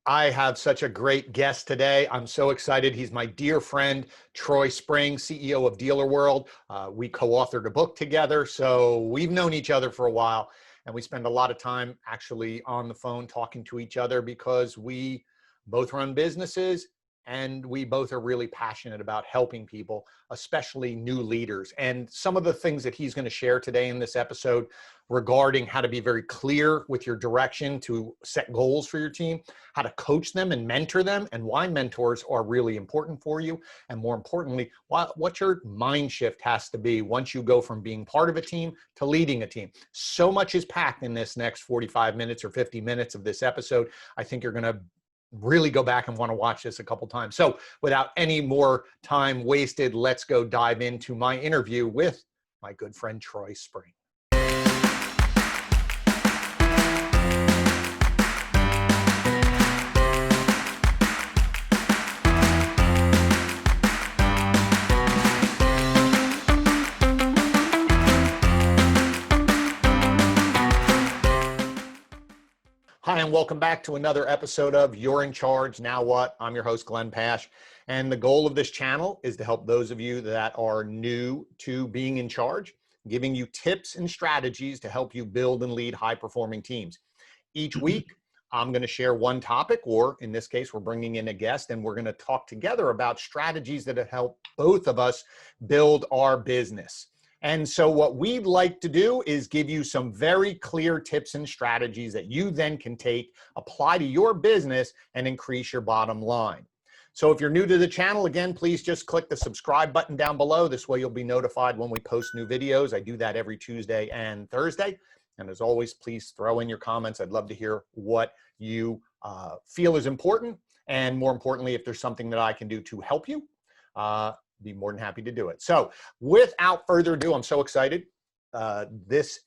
I have such a great guest today. I'm so excited. He's my dear friend, Troy Spring, CEO of Dealerworld. We co-authored a book together, so we've known each other for a while, and we spend a lot of time actually on the phone talking to each other because we both run businesses and we both are really passionate about helping people, especially new leaders. And some of the things that he's going to share today in this episode regarding how to be very clear with your direction to set goals for your team, how to coach them and mentor them, and why mentors are really important for you. And more importantly, what your mind shift has to be once you go from being part of a team to leading a team. So much is packed in this next 45 minutes or 50 minutes of this episode. I think you're going to really go back and want to watch this a couple times. So without any more time wasted, let's go dive into my interview with my good friend, Troy Spring. Hi, and welcome back to another episode of You're in Charge, Now What? I'm your host, Glenn Pasch. And the goal of this channel is to help those of you that are new to being in charge, giving you tips and strategies to help you build and lead high-performing teams. Each week, I'm going to share one topic, or in this case, we're bringing in a guest, and we're going to talk together about strategies that help both of us build our business. And so what we'd like to do is give you some very clear tips and strategies that you then can take, apply to your business, and increase your bottom line. So if you're new to the channel, again, please just click the subscribe button down below. This way you'll be notified when we post new videos. I do that every Tuesday and Thursday. And as always, please throw in your comments. I'd love to hear what you feel is important. And more importantly, if there's something that I can do to help you, be more than happy to do it. So without further ado, I'm so excited. This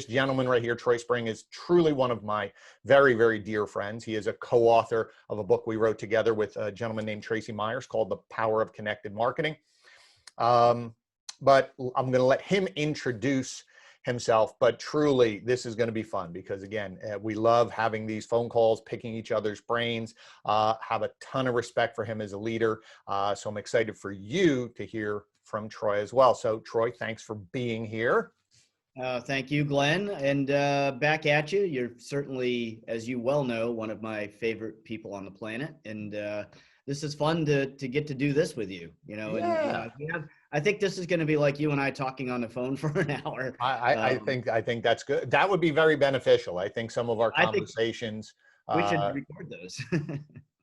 gentleman right here, Troy Spring, is truly one of my very, very dear friends. He is a co-author of a book we wrote together with a gentleman named Tracy Myers called The Power of Connected Marketing. But I'm going to let him introduce himself, but truly this is going to be fun because again, we love having these phone calls, picking each other's brains, have a ton of respect for him as a leader. So I'm excited for you to hear from Troy as well. So Troy, thanks for being here. Thank you, Glenn. And back at you. You're certainly, as you well know, one of my favorite people on the planet. And this is fun to get to do this with you, Yeah. and I think this is going to be like you and I talking on the phone for an hour. I think that's good. That would be very beneficial. I think some of our conversations, we should record those.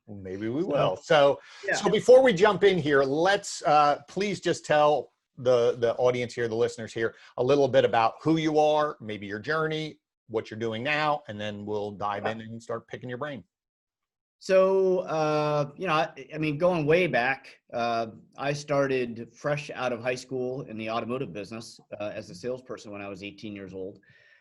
Maybe we will. So yeah. So before we jump in here, let's please just tell the audience here, the listeners here, a little bit about who you are, maybe your journey, what you're doing now, and then we'll dive in and start picking your brain. So, I mean, going way back, I started fresh out of high school in the automotive business as a salesperson when I was 18 years old.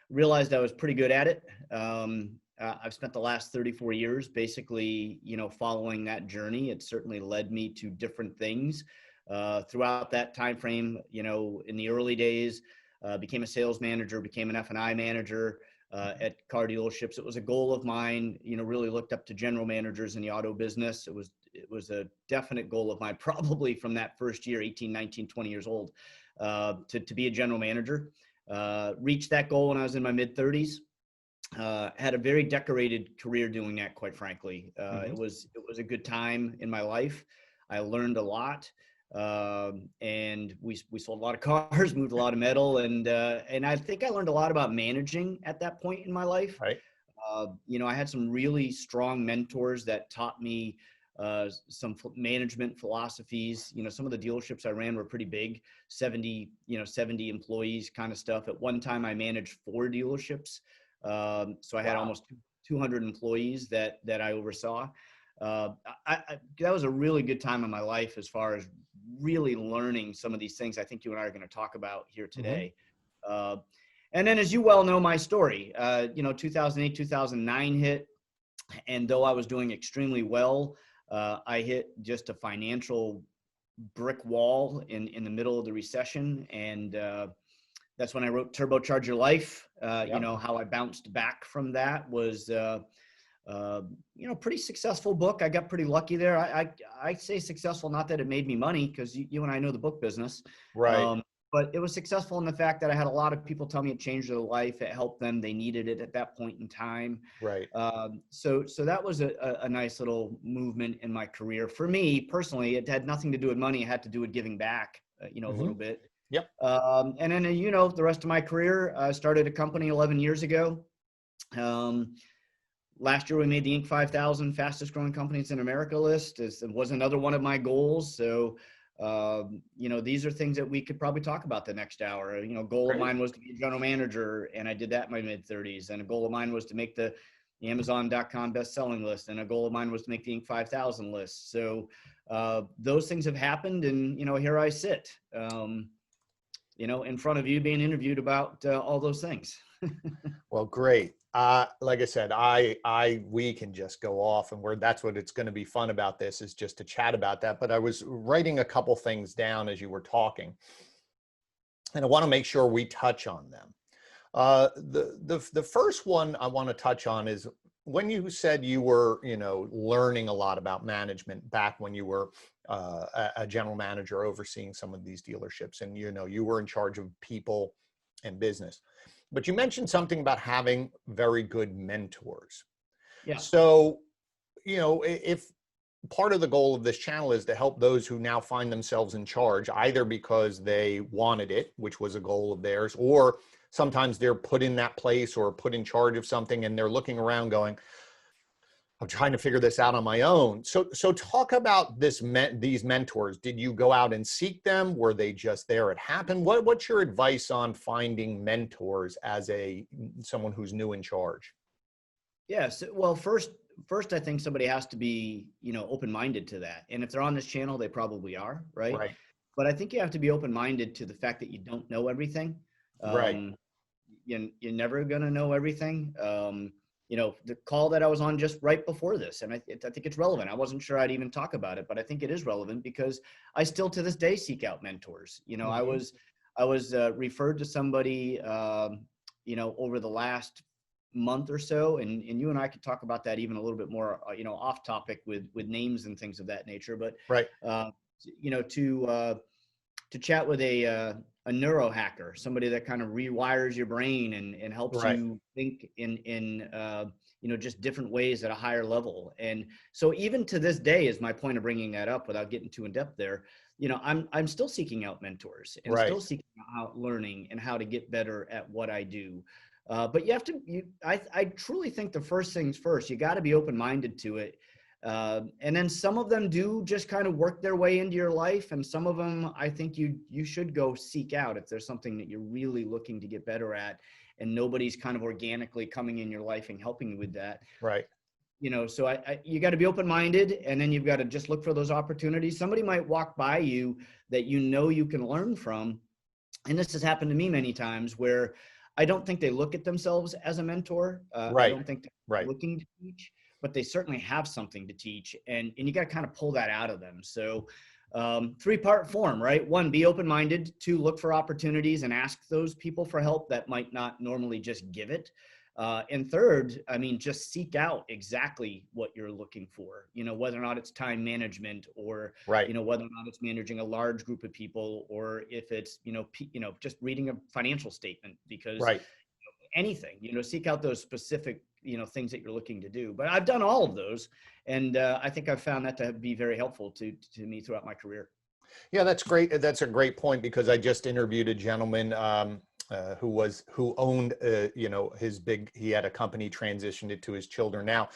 Realized I was pretty good at it. I've spent the last 34 years basically, following that journey. It certainly led me to different things throughout that time frame. In the early days, became a sales manager, became an F&I manager. At car dealerships. It was a goal of mine, really looked up to general managers in the auto business. It was a definite goal of mine, probably from that first year, 18, 19, 20 years old, to be a general manager. Reached that goal when I was in my mid 30s. Had a very decorated career doing that, quite frankly. It was a good time in my life. I learned a lot. And we sold a lot of cars, moved a lot of metal, and I think I learned a lot about managing at that point in my life. Right. I had some really strong mentors that taught me some management philosophies. Some of the dealerships I ran were pretty big, 70 employees kind of stuff. At one time I managed 4 dealerships. So I had almost 200 employees that I oversaw. That was a really good time in my life as far as really learning some of these things I think you and I are going to talk about here today. And then, as you well know my story, 2008, 2009 hit. And though I was doing extremely well, I hit just a financial brick wall in the middle of the recession. And that's when I wrote Turbocharge Your Life. How I bounced back from that was Pretty successful book. I got pretty lucky there. I say successful, not that it made me money, because you and I know the book business. Right. But it was successful in the fact that I had a lot of people tell me it changed their life. It helped them. They needed it at that point in time. Right. So that was a nice little movement in my career. For me personally, it had nothing to do with money. It had to do with giving back, a little bit. Yep. And then, the rest of my career, I started a company 11 years ago. Last year, we made the Inc. 5000 fastest growing companies in America list. It was another one of my goals. So, these are things that we could probably talk about the next hour. Goal of mine was to be a general manager, and I did that in my mid 30s. And a goal of mine was to make the Amazon.com best-selling list. And a goal of mine was to make the Inc. 5000 list. So those things have happened, and, here I sit, in front of you being interviewed about all those things. Well, great. Like I said, we can just go off, and that's what it's going to be fun about this, is just to chat about that. But I was writing a couple things down as you were talking, and I want to make sure we touch on them. The first one I want to touch on is when you said you were, learning a lot about management back when you were a general manager overseeing some of these dealerships, and, you were in charge of people and business. But you mentioned something about having very good mentors. Yeah. So, if part of the goal of this channel is to help those who now find themselves in charge, either because they wanted it, which was a goal of theirs, or sometimes they're put in that place or put in charge of something and they're looking around going, I'm trying to figure this out on my own. So talk about these mentors. Did you go out and seek them? Were they just there? It happened. What's your advice on finding mentors as someone who's new in charge? Yes. Well, first, I think somebody has to be, open-minded to that. And if they're on this channel, they probably are, right? Right. But I think you have to be open-minded to the fact that you don't know everything. Right. You're never going to know everything. The call that I was on just right before this, and I think it's relevant. I wasn't sure I'd even talk about it, but I think it is relevant because I still to this day seek out mentors. I was referred to somebody, over the last month or so, and you and I could talk about that even a little bit more, off topic with names and things of that nature. But right. To chat with a neurohacker, somebody that kind of rewires your brain and helps Right. you think in just different ways at a higher level. And so even to this day is my point of bringing that up without getting too in depth there. I'm still seeking out mentors and Right. still seeking out learning and how to get better at what I do. But you have to, I truly think the first things first, you got to be open-minded to it. And then some of them do just kind of work their way into your life. And some of them, I think you should go seek out if there's something that you're really looking to get better at and nobody's kind of organically coming in your life and helping you with that. Right. So you got to be open-minded, and then you've got to just look for those opportunities. Somebody might walk by you that you can learn from. And this has happened to me many times where I don't think they look at themselves as a mentor. Right. I don't think they're looking to teach, but they certainly have something to teach, and you got to kind of pull that out of them. So 3-part form, right? 1, be open-minded. 2, look for opportunities and ask those people for help that might not normally just give it. And 3rd, just seek out exactly what you're looking for, whether or not it's time management or, right. Whether or not it's managing a large group of people, or if it's, just reading a financial statement, because right. Anything, seek out those specific, things that you're looking to do. But I've done all of those. And I think I've found that to be very helpful to me throughout my career. Yeah, that's great. That's a great point, because I just interviewed a gentleman who owned, he had a company, transitioned it to his children now,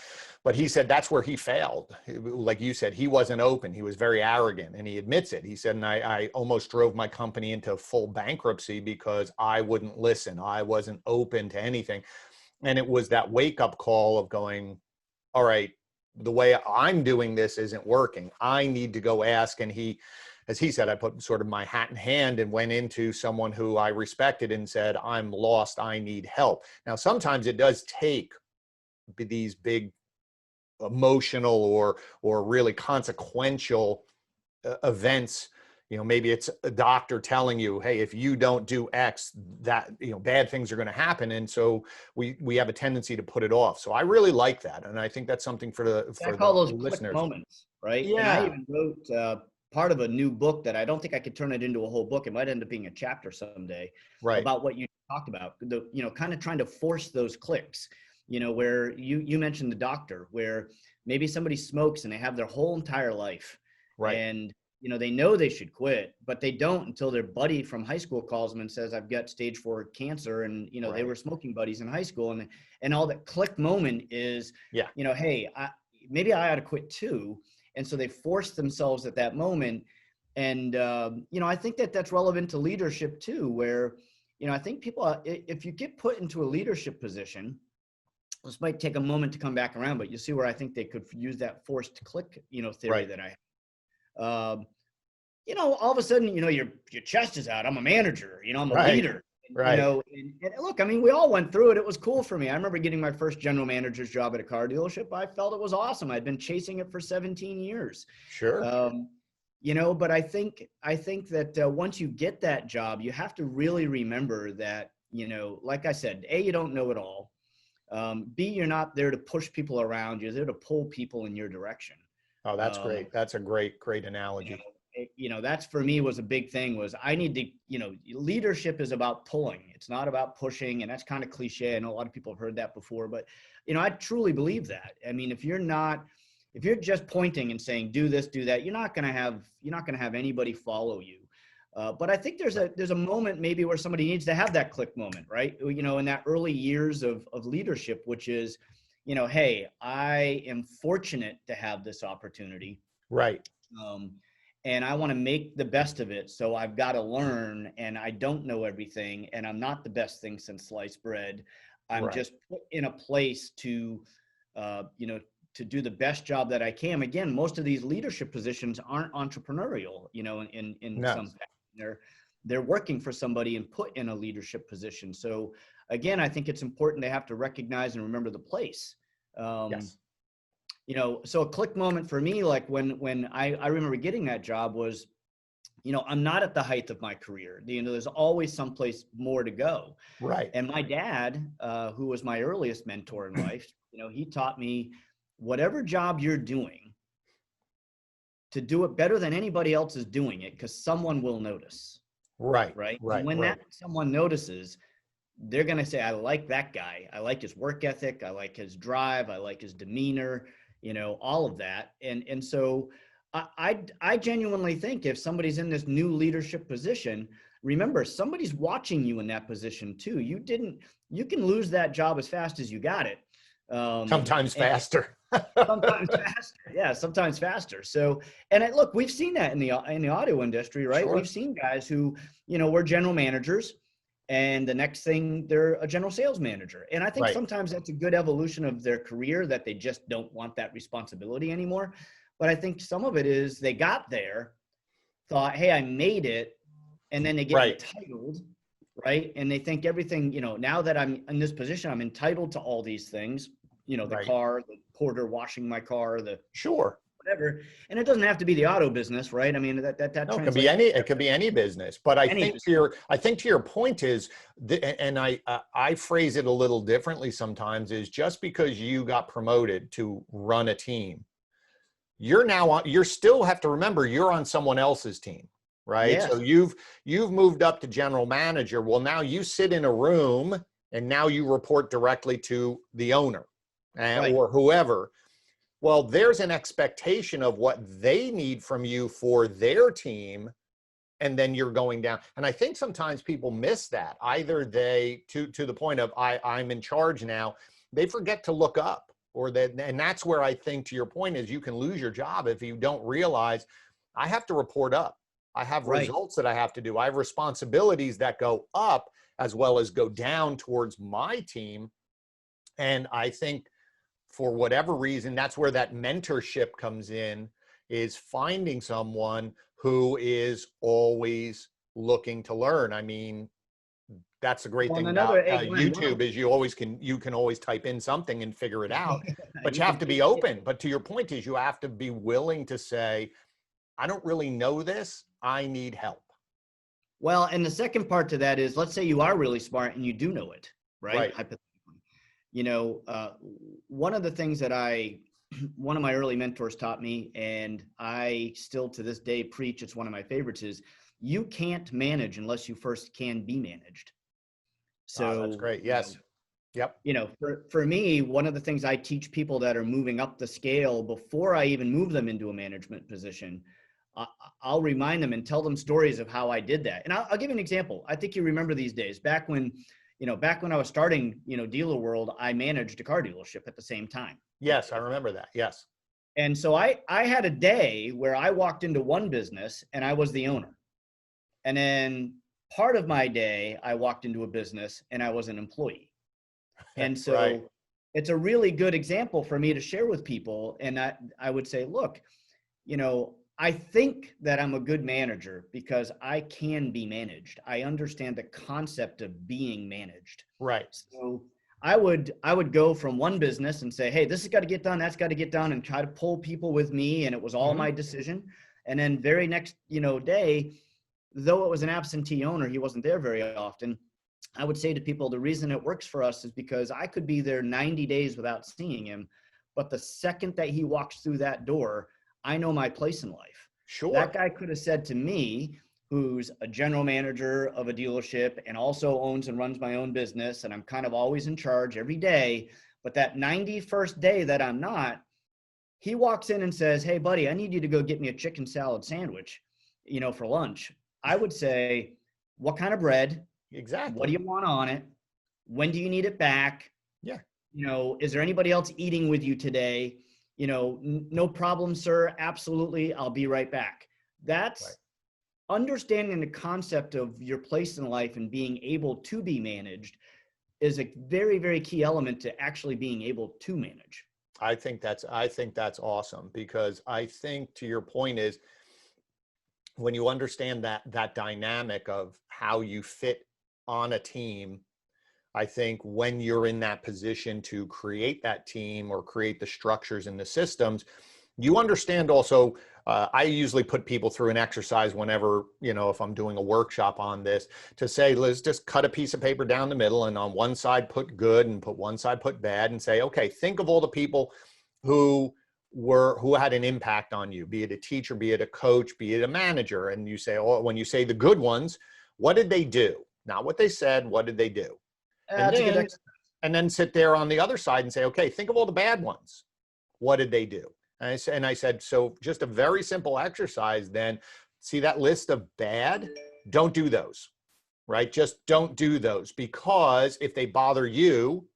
but he said that's where he failed. Like you said, he wasn't open. He was very arrogant, and he admits it. He said, and I almost drove my company into full bankruptcy because I wouldn't listen. I wasn't open to anything. And it was that wake up call of going, all right, the way I'm doing this isn't working. I need to go ask. And as he said, I put sort of my hat in hand and went into someone who I respected and said, I'm lost, I need help. Now, sometimes it does take these big emotional or really consequential events maybe it's a doctor telling you, hey, if you don't do X, that, bad things are going to happen. And so we have a tendency to put it off. So I really like that. And I think that's something for I call the those click listeners. moments, right? And I Yeah. even wrote part of a new book that I don't think I could turn it into a whole book. It might end up being a chapter someday Right. about what you talked about, kind of trying to force those clicks, where you mentioned the doctor, where maybe somebody smokes and they have their whole entire life. Right. And, they know they should quit, but they don't until their buddy from high school calls them and says, I've got stage 4 cancer. And, Right. they were smoking buddies in high school. And all that click moment is, hey, maybe I ought to quit too. And so they force themselves at that moment. And, I think that's relevant to leadership too, where, I think people, if you get put into a leadership position, this might take a moment to come back around, but you see where I think they could use that forced click, theory Right. that I have. All of a sudden, your chest is out. I'm a manager, I'm a Right. leader. Right. And look, I mean, we all went through it. It was cool for me. I remember getting my first general manager's job at a car dealership. I felt it was awesome. I'd been chasing it for 17 years. Sure. But I think that once you get that job, you have to really remember that, like I said, A, you don't know it all. B, you're not there to push people around. You're there to pull people in your direction. Oh, that's great. That's a great analogy. That's for me was a big thing was I need to, leadership is about pulling. It's not about pushing. And that's kind of cliche. I know a lot of people have heard that before, but, I truly believe that. I mean, if you're just pointing and saying, do this, do that, you're not going to have anybody follow you. But I think there's a moment maybe where somebody needs to have that click moment, right? In that early years of leadership, which is, hey, I am fortunate to have this opportunity. Right. And I want to make the best of it. So I've got to learn, and I don't know everything, and I'm not the best thing since sliced bread. I'm just put in a place to, to do the best job that I can. Again, most of these leadership positions aren't entrepreneurial, in some fashion. They're working for somebody and put in a leadership position. So again, I think it's important to have to recognize and remember the place. Yes. So a click moment for me, like when I remember getting that job was, I'm not at the height of my career. There's always someplace more to go. Right. And my dad, who was my earliest mentor in life, he taught me whatever job you're doing to do it better than anybody else is doing it, because someone will notice. Right. Right. Right. And when that someone notices, they're going to say, I like that guy. I like his work ethic. I like his drive. I like his demeanor, all of that. And so I genuinely think if somebody's in this new leadership position, remember, somebody's watching you in that position too. You can lose that job as fast as you got it. Sometimes faster. Sometimes faster. Yeah, sometimes faster. So, and look, we've seen that in the auto industry, right? Sure. We've seen guys who, were general managers, and the next thing they're a general sales manager. And I think sometimes that's a good evolution of their career, that they just don't want that responsibility anymore. But I think some of it is they got there, thought, hey, I made it. And then they get entitled, right? And they think everything, now that I'm in this position, I'm entitled to all these things, the car, the porter washing my car, whatever. And it doesn't have to be the auto business, right? I mean, that no, it could be any business. But I think to your point is, and I phrase it a little differently sometimes, is just because you got promoted to run a team, you still have to remember you're on someone else's team, right? Yes. So you've moved up to general manager. Well, now you sit in a room and now you report directly to the owner or whoever. Well, there's an expectation of what they need from you for their team, and then you're going down. And I think sometimes people miss that. Either they, to the point of I'm in charge now, they forget to look up, and that's where I think, to your point, is you can lose your job if you don't realize I have to report up. I have results that I have to do. I have responsibilities that go up as well as go down towards my team. And I think, for whatever reason, that's where that mentorship comes in, is finding someone who is always looking to learn. I mean, that's the great thing about YouTube is you can always type in something and figure it out, but you have to be open. But to your point is, you have to be willing to say, I don't really know this. I need help. Well, and the second part to that is, let's say you are really smart and you do know it, right? Right. Hypothetically. You know, one of the things that one of my early mentors taught me, and I still to this day preach, it's one of my favorites, is you can't manage unless you first can be managed. Oh, that's So, great. Yes. Yep. you know, for me, one of the things I teach people that are moving up the scale before I even move them into a management position, I'll remind them and tell them stories of how I did that. And I'll give you an example. I think you remember these days, back when I was starting, Dealerworld, I managed a car dealership at the same time. Yes, I remember that. Yes. And so I had a day where I walked into one business and I was the owner. And then part of my day, I walked into a business and I was an employee. And so Right. it's a really good example for me to share with people. And I would say, look, I think that I'm a good manager because I can be managed. I understand the concept of being managed. Right. So I would go from one business and say, hey, this has got to get done, that's got to get done, and try to pull people with me. And it was all my decision. And then very next, day, though it was an absentee owner, he wasn't there very often. I would say to people, the reason it works for us is because I could be there 90 days without seeing him. But the second that he walks through that door, I know my place in life. Sure. That guy could have said to me, who's a general manager of a dealership and also owns and runs my own business, and I'm kind of always in charge every day. But that 91st day that I'm not, he walks in and says, hey, buddy, I need you to go get me a chicken salad sandwich, for lunch. I would say, what kind of bread? Exactly. What do you want on it? When do you need it back? Yeah. Is there anybody else eating with you today? No problem, sir. Absolutely. I'll be right back. That's right. Understanding the concept of your place in life and being able to be managed is a very, very key element to actually being able to manage. I think that's awesome, because I think, to your point, is when you understand that dynamic of how you fit on a team, I think when you're in that position to create that team or create the structures and the systems, you understand also, I usually put people through an exercise whenever, if I'm doing a workshop on this, to say, let's just cut a piece of paper down the middle, and on one side put good and put one side put bad, and say, okay, think of all the people who had an impact on you, be it a teacher, be it a coach, be it a manager. And you say, oh, when you say the good ones, what did they do? Not what they said, what did they do? And then sit there on the other side and say, okay, think of all the bad ones. What did they do? And I said, so just a very simple exercise then. See that list of bad? Don't do those, right? Just don't do those, because if they bother you,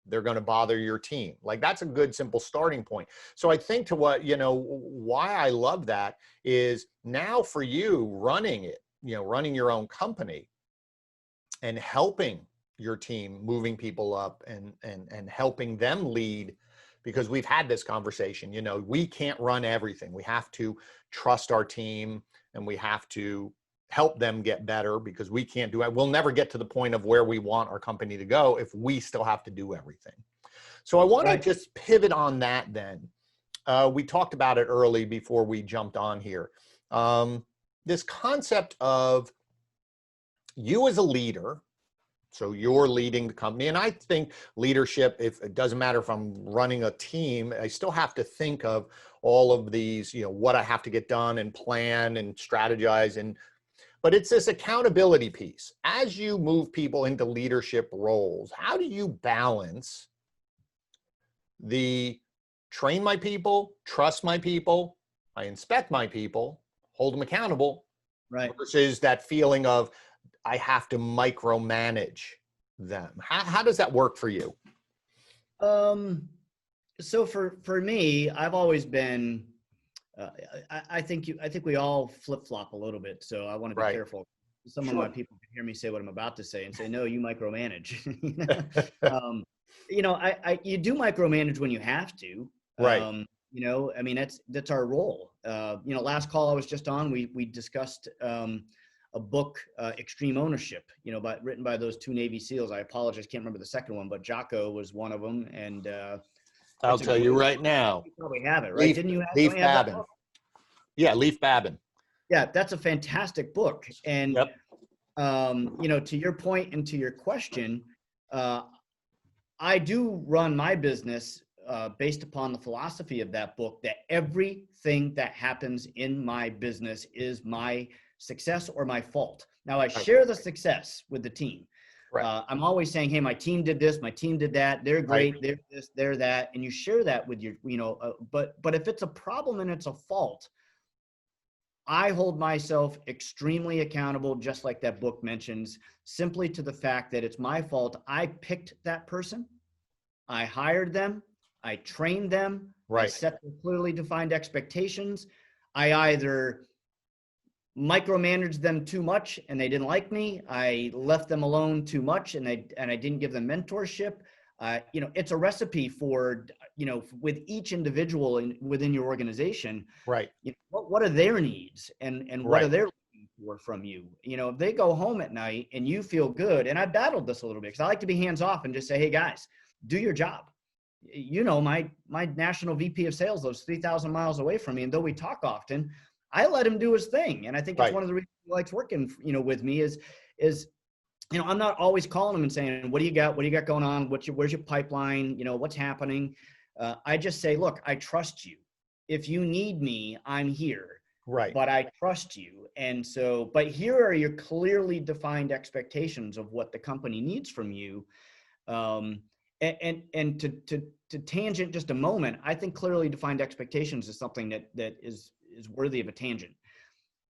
they're going to bother your team. Like, that's a good, simple starting point. So I think to why I love that is, now for you running it, running your own company and helping your team, moving people up and helping them lead, because we've had this conversation, we can't run everything. We have to trust our team, and we have to help them get better, because we can't do it. We'll never get to the point of where we want our company to go if we still have to do everything. So I want to just pivot on that then. We talked about it early before we jumped on here. This concept of you as a leader. So you're leading the company. And I think leadership, if it doesn't matter if I'm running a team, I still have to think of all of these, what I have to get done and plan and strategize. But it's this accountability piece. As you move people into leadership roles, how do you balance the train my people, trust my people, I inspect my people, hold them accountable, right, versus that feeling of, I have to micromanage them? How does that work for you? So for me, I've always been, I think we all flip-flop a little bit. So I want to be careful. Some of my people can hear me say what I'm about to say and say, no, you micromanage. You do micromanage when you have to. Right. I mean, that's our role. Last call I was just on, we discussed a book, Extreme Ownership, written by those two Navy SEALs. I apologize, can't remember the second one, but Jocko was one of them. And I'll tell you right now. You probably have it, right? Didn't you have Leaf that Babin? Yeah, Leaf Babin. Yeah, that's a fantastic book. And, Yep. to your point and to your question, I do run my business based upon the philosophy of that book, that everything that happens in my business is my success or my fault. Now, I Right. share the success with the team. Right. I'm always saying, hey, my team did this, my team did that, they're Right. great, they're this, they're that, and you share that with your, but if it's a problem and it's a fault, I hold myself extremely accountable, just like that book mentions, simply to the fact that it's my fault. I picked that person, I hired them, I trained them, I Right. set clearly defined expectations. I either micromanaged them too much and they didn't like me. I left them alone too much and I didn't give them mentorship. It's a recipe for, with each individual within your organization, Right. what are their needs and what are Right. they looking for from you? If they go home at night and you feel good, and I battled this a little bit because I like to be hands off and just say, hey guys, do your job. My national VP of sales lives 3,000 miles away from me. And though we talk often, I let him do his thing. And I think it's Right. one of the reasons he likes working, with me is, I'm not always calling him and saying, what do you got? What do you got going on? Where's your pipeline? What's happening? I just say, look, I trust you. If you need me, I'm here, Right. but I trust you. And so, but here are your clearly defined expectations of what the company needs from you. And to tangent just a moment, I think clearly defined expectations is something that is worthy of a tangent.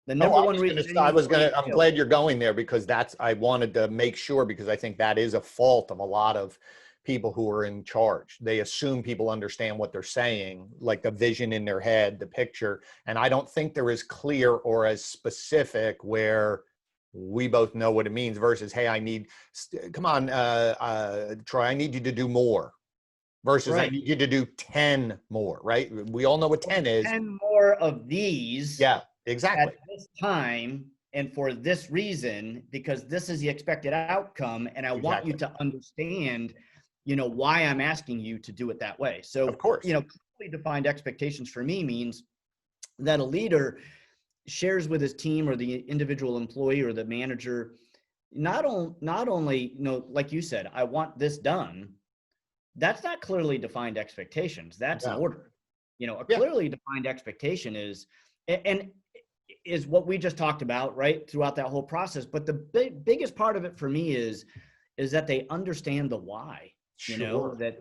The Oh, number one reason I'm glad you're going there because I wanted to make sure, because I think that is a fault of a lot of people who are in charge. They assume people understand what they're saying, like the vision in their head, the picture. And I don't think they're as clear or as specific where we both know what it means versus, hey, come on, Troy, I need you to do more versus I right. need you to do 10 more, right? We all know what 10 is. 10 more of these. Yeah, exactly. At this time and for this reason, because this is the expected outcome. And I want you Exactly. to understand, why I'm asking you to do it that way. So, Of course. clearly defined expectations for me means that a leader shares with his team or the individual employee or the manager, not only, like you said, I want this done. That's not clearly defined expectations. That's an Yeah. order. A Yeah. clearly defined expectation is what we just talked about, right, throughout that whole process. But the biggest part of it for me is that they understand the why, Sure. so that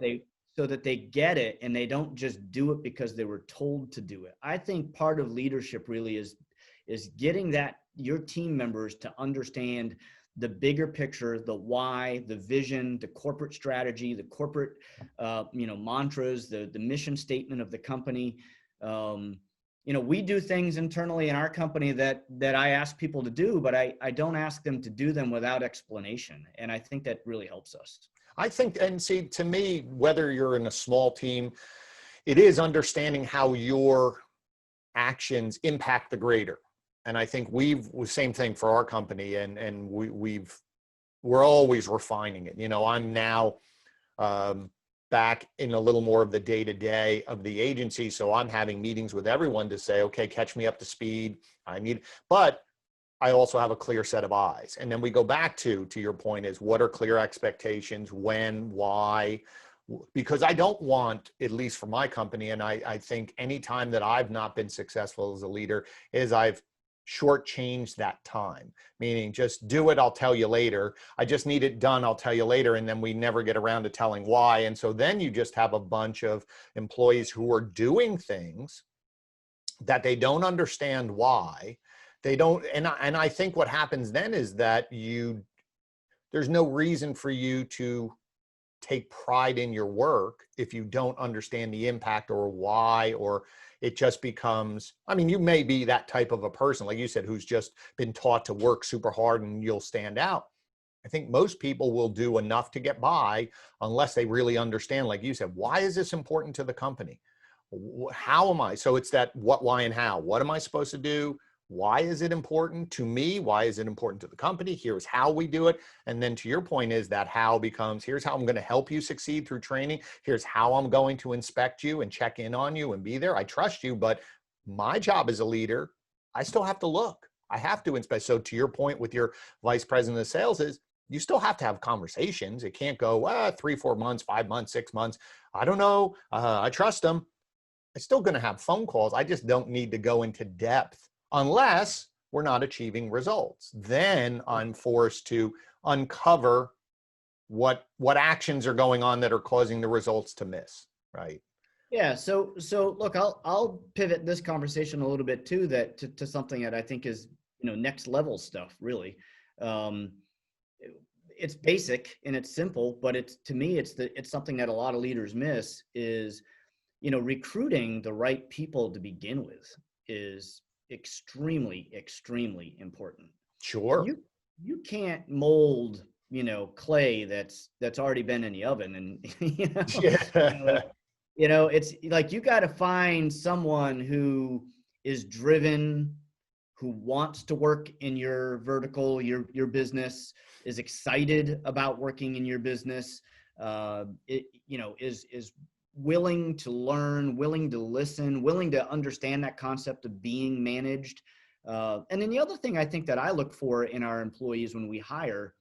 they get it and they don't just do it because they were told to do it. I think part of leadership really is getting your team members to understand the bigger picture, the why, the vision, the corporate strategy, the corporate, mantras, the mission statement of the company. We do things internally in our company that I ask people to do, but I don't ask them to do them without explanation. And I think that really helps us. I think, and see, to me, whether you're in a small team, it is understanding how your actions impact the greater. And I think same thing for our company, and we're always refining it. I'm now back in a little more of the day-to-day of the agency. So I'm having meetings with everyone to say, okay, catch me up to speed. But I also have a clear set of eyes. And then we go back to your point is, what are clear expectations, when, why? Because I don't want, at least for my company, and I think any time that I've not been successful as a leader is I've shortchanged that time, meaning just do it, I'll tell you later. I just need it done, I'll tell you later. And then we never get around to telling why. And so then you just have a bunch of employees who are doing things that they don't understand why. They don't, and I think what happens then is that there's no reason for you to take pride in your work if you don't understand the impact or why, or it just becomes, you may be that type of a person, like you said, who's just been taught to work super hard and you'll stand out. I think most people will do enough to get by unless they really understand, like you said, why is this important to the company? How am I? So it's that what, why, and how. What am I supposed to do? Why is it important to me? Why is it important to the company? Here's how we do it. And then to your point is that how becomes, here's how I'm going to help you succeed through training. Here's how I'm going to inspect you and check in on you and be there. I trust you, but my job as a leader I still have to look. I have to inspect. So to your point with your vice president of sales is you still have to have conversations. It can't go 3, 4 months, 5 months, 6 months. I don't know. I trust them. I'm still going to have phone calls. I just don't need to go into depth unless we're not achieving results. Then I'm forced to uncover what actions are going on that are causing the results to miss, right? Yeah. So look, I'll pivot this conversation a little bit too, to something that I think is, next level stuff, really. Um, it's basic and it's simple, but to me, it's something that a lot of leaders miss is, recruiting the right people to begin with is extremely, extremely important. Sure. You can't mold, clay that's already been in the oven, and Yeah. it's like you got to find someone who is driven, who wants to work in your vertical, your business, is excited about working in your business, is willing to learn, willing to listen, willing to understand that concept of being managed. And then the other thing I think that I look for in our employees when we hire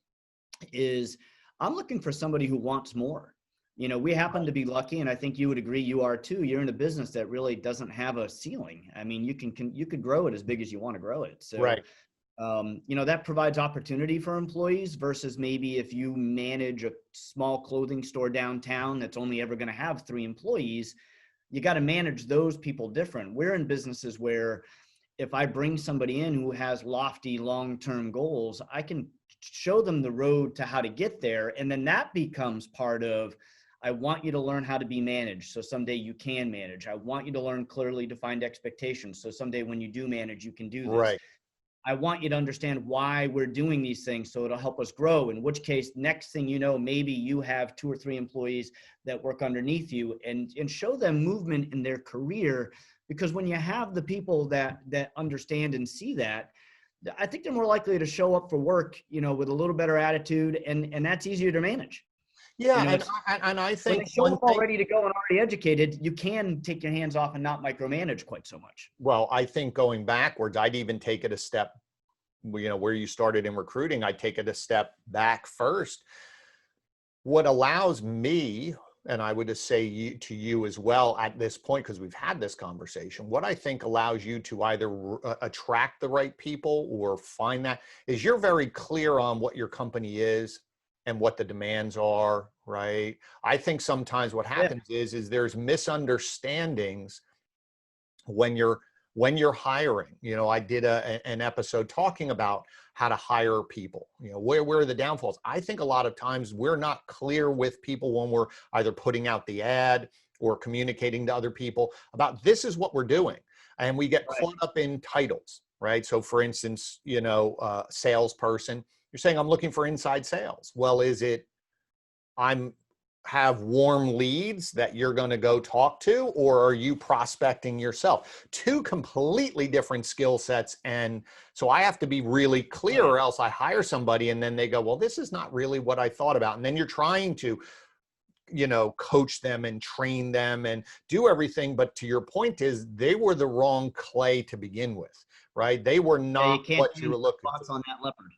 is I'm looking for somebody who wants more. We happen to be lucky, and I think you would agree, you are too. You're in a business that really doesn't have a ceiling. I mean, you could grow it as big as you want to grow it. So, Right. that provides opportunity for employees versus maybe if you manage a small clothing store downtown that's only ever going to have 3 employees, you got to manage those people different. We're in businesses where if I bring somebody in who has lofty long-term goals, I can show them the road to how to get there. And then that becomes part of, I want you to learn how to be managed, so someday you can manage. I want you to learn clearly defined expectations, so someday when you do manage, you can do this. Right. I want you to understand why we're doing these things, so it'll help us grow, in which case, next thing you know, maybe you have 2 or 3 employees that work underneath you, and show them movement in their career. Because when you have the people that understand and see that, I think they're more likely to show up for work, with a little better attitude, and that's easier to manage. Yeah. It's And I when they think show one up all thing, ready to go and already educated, you can take your hands off and not micromanage quite so much. well, I think going backwards, I'd even take it a step, where you started in recruiting, I'd take it a step back first. What allows me, and I would just say to you as well at this point, because we've had this conversation, what I think allows you to either attract the right people or find that is you're very clear on what your company is and what the demands are, right? I think sometimes what Yeah. happens is there's misunderstandings when you're hiring. I did an episode talking about how to hire people. Where are the downfalls? I think a lot of times we're not clear with people when we're either putting out the ad or communicating to other people about this is what we're doing, and we get Right. caught up in titles, right? So for instance, salesperson, you're saying I'm looking for inside sales. Well, is it I'm have warm leads that you're going to go talk to, or are you prospecting yourself? 2 completely different skill sets. And so I have to be really clear, Right. or else I hire somebody and then they go, well, this is not really what I thought about. And then you're trying to, coach them and train them and do everything. But to your point is they were the wrong clay to begin with, right? They were Yeah, not you can't what you change were looking for. spots on that leopard.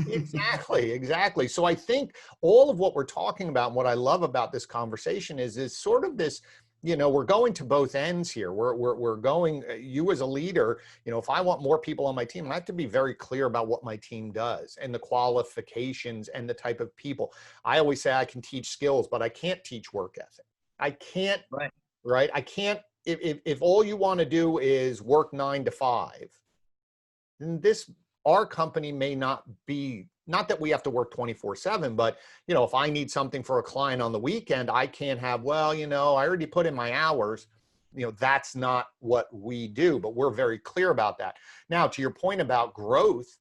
Exactly. So I think all of what we're talking about, and what I love about this conversation is sort of this, we're going to both ends here. We're going, you as a leader, if I want more people on my team, I have to be very clear about what my team does and the qualifications and the type of people. I always say I can teach skills, but I can't teach work ethic. I can't, Right. right? I can't, if all you want to do is work 9 to 5, then our company may not be, not that we have to work 24/7, but if I need something for a client on the weekend, I can't have, well, I already put in my hours. That's not what we do, but we're very clear about that. Now, to your point about growth,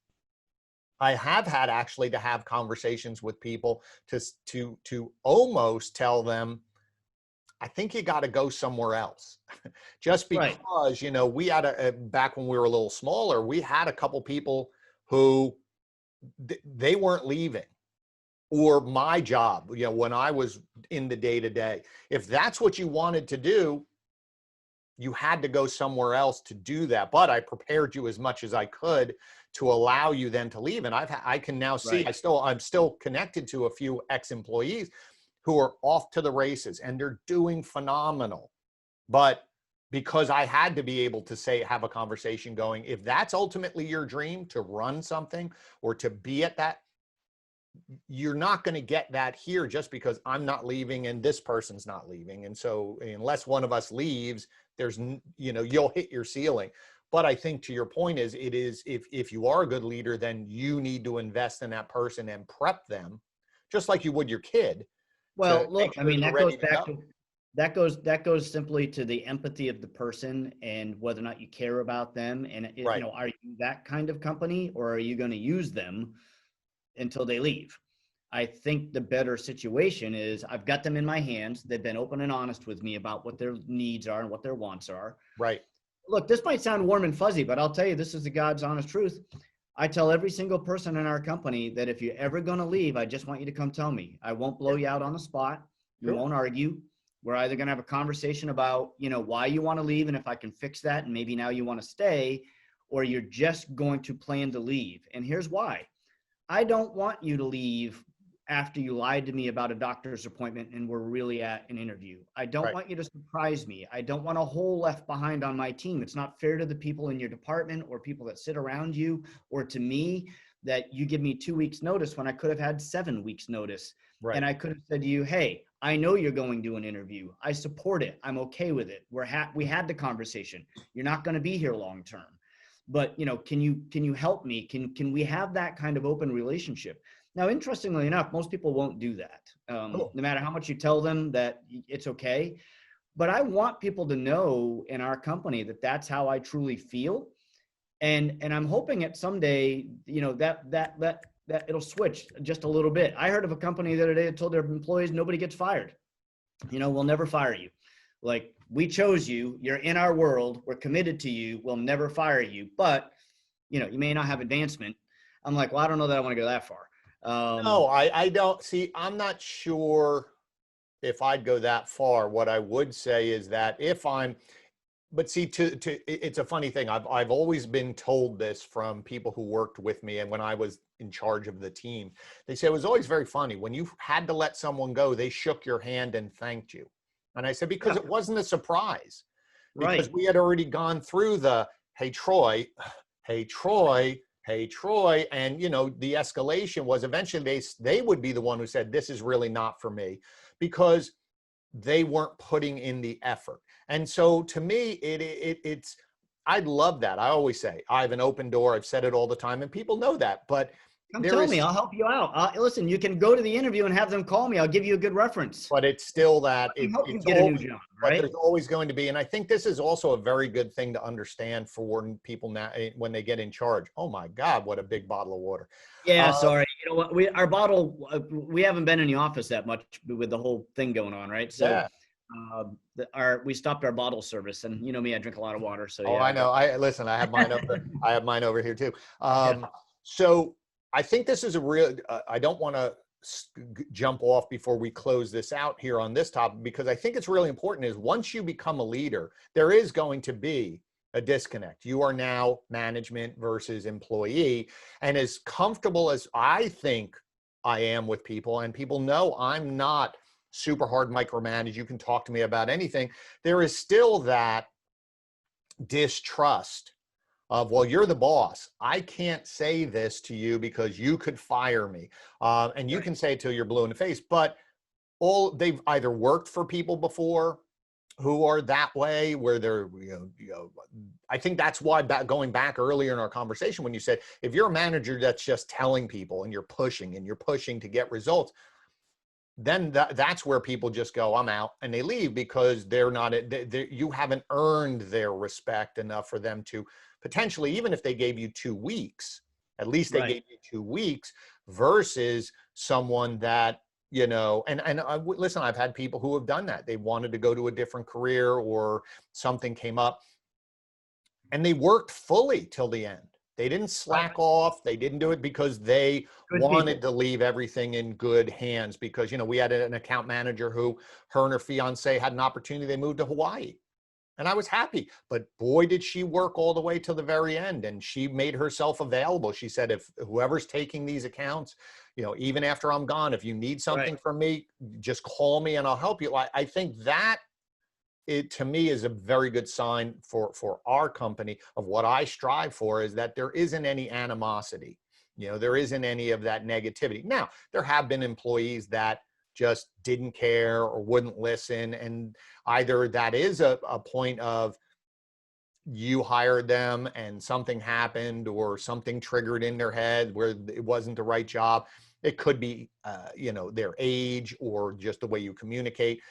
I have had actually to have conversations with people to almost tell them, I think you got to go somewhere else. Just Right. because, we had back when we were a little smaller, we had a couple people who they weren't leaving, or my job, when I was in the day to day, if that's what you wanted to do, you had to go somewhere else to do that, but I prepared you as much as I could to allow you then to leave. And I can now see, Right. I'm still connected to a few ex-employees who are off to the races and they're doing phenomenal. But because I had to be able to say, have a conversation going, if that's ultimately your dream, to run something or to be at that, you're not going to get that here just because I'm not leaving and this person's not leaving. And so unless one of us leaves, you'll hit your ceiling. But I think to your point is, if you are a good leader, then you need to invest in that person and prep them just like you would your kid to Well, make look, I sure mean, they're that goes ready to back go. to that goes simply to the empathy of the person and whether or not you care about them. And Right. are you that kind of company, or are you going to use them until they leave? I think the better situation is I've got them in my hands. They've been open and honest with me about what their needs are and what their wants are. Right. Look, this might sound warm and fuzzy, but I'll tell you, this is the God's honest truth. I tell every single person in our company that if you're ever going to leave, I just want you to come tell me. I won't blow Yeah. you out on the spot. We Sure. won't argue. We're either going to have a conversation about, why you want to leave and if I can fix that and maybe now you want to stay, or you're just going to plan to leave. And here's why. I don't want you to leave after you lied to me about a doctor's appointment and we're really at an interview. I don't Right. want you to surprise me. I don't want a hole left behind on my team. It's not fair to the people in your department or people that sit around you or to me that you give me 2 weeks notice when I could have had 7 weeks notice. Right. And I could have said to you, hey, I know you're going to an interview. I support it. I'm okay with it. We had the conversation. You're not going to be here long term. But can you help me? Can we have that kind of open relationship? Now, interestingly enough, most people won't do that. Cool. No matter how much you tell them that it's okay. But I want people to know in our company that that's how I truly feel. And I'm hoping that someday, that it'll switch just a little bit. I heard of a company the other day that told their employees nobody gets fired. We'll never fire you. Like, we chose you, you're in our world, we're committed to you, we'll never fire you, but you may not have advancement. I'm like, well, I don't know that I want to go that far. No, I don't see. I'm not sure if I'd go that far. What I would say is that but see, it's a funny thing. I've always been told this from people who worked with me, and when I was in charge of the team, they said it was always very funny when you had to let someone go. They shook your hand and thanked you, and I said because Yeah, it wasn't a surprise, because right. we had already gone through the hey Troy, hey Troy, hey Troy, and the escalation was eventually they would be the one who said this is really not for me, because they weren't putting in the effort. And so to me, it's I'd love that. I always say I have an open door. I've said it all the time, and people know that. But Come there tell me, is, I'll help you out. Listen, you can go to the interview and have them call me. I'll give you a good reference. but it's still that Let me help you it's get a all. new job, But right? there's always going to be, and I think this is also a very good thing to understand for people now when they get in charge. Oh my God, what a big bottle of water! Yeah, Uh, sorry. You know what? We haven't been in the office that much with the whole thing going on, right? So, yeah. we stopped our bottle service, and you know me, I drink a lot of water, so Oh, yeah, I I got. know. I listen. I have mine over. I have mine over here too. Yeah, So I think this is a real. I don't want to jump off before we close this out here on this topic, because I think it's really important. Is once you become a leader, there is going to be a disconnect. You are now management versus employee, and as comfortable as I think I am with people, and people know I'm not super hard micromanage. You can talk to me about anything. There is still that distrust of, well, you're the boss. I can't say this to you because you could fire me. And you right. can say it till you're blue in the face, but they've either worked for people before who are that way, where they're, I think that's why going back earlier in our conversation, when you said, if you're a manager that's just telling people and you're pushing to get results, then that's where people just go, I'm out, and they leave because they're not, you haven't earned their respect enough for them to potentially, even if they gave you 2 weeks, at least they Right. gave you 2 weeks versus someone that, listen, I've had people who have done that. They wanted to go to a different career or something came up and they worked fully till the end. They didn't Right. slack off. They didn't do it because they Good wanted people. to leave everything in good hands, because, we had an account manager who, her and her fiance had an opportunity. They moved to Hawaii. And I was happy, but boy, did she work all the way to the very end, and she made herself available. She said, if whoever's taking these accounts, even after I'm gone, if you need Right. something from me, just call me and I'll help you. I think that it to me is a very good sign for our company of what I strive for, is that there isn't any animosity. There isn't any of that negativity. Now, there have been employees that just didn't care or wouldn't listen, and either that is a point of you hired them and something happened or something triggered in their head where it wasn't the right job. It could be their age or just the way you communicate,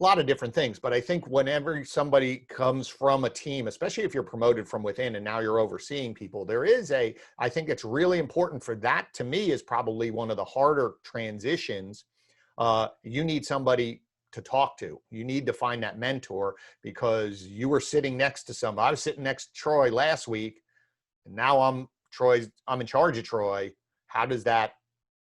a lot of different things. But I think whenever somebody comes from a team, especially if you're promoted from within and now you're overseeing people, I think it's really important for that. To me, is probably one of the harder transitions. You need somebody to talk to. You need to find that mentor, because you were sitting next to somebody. I was sitting next to Troy last week, and now I'm in charge of Troy. How does that